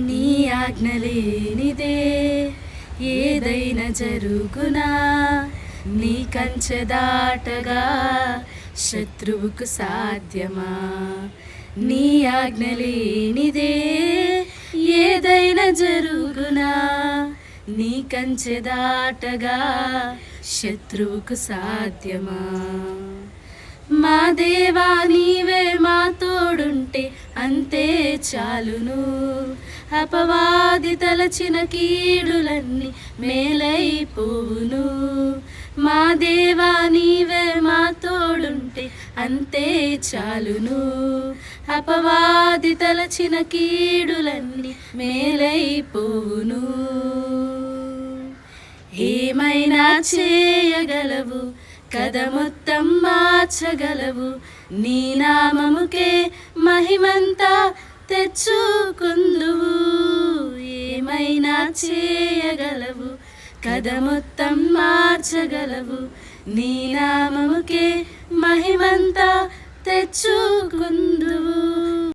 నీ ఆజ్ఞలేనిదే ఏదైనా జరుగునా, నీ కంచె దాటగా శత్రువుకు సాధ్యమా? నీ ఆజ్ఞలేనిదే ఏదైనా జరుగునా, నీ కంచె దాటగా శత్రువుకు సాధ్యమా? మా దేవా నీవే మా తోడుంటే అంతే చాలును, అపవాది తలచిన కీడులన్నీ మేలైపోవును. మా దేవా నీవే మా తోడుంటే అంతే చాలును, అపవాది తలచిన కీడులన్నీ మేలైపోవును. ఏమైనా చేయగలవు, కథ మొత్తం మార్చగలవు, నీ నామముకే మహిమంతా తెచ్చుకుందువు. ఏమైనా చేయగలవు, కథ మొత్తం మార్చగలవు, నీ నామముకే మహిమంతా తెచ్చుకుందువు.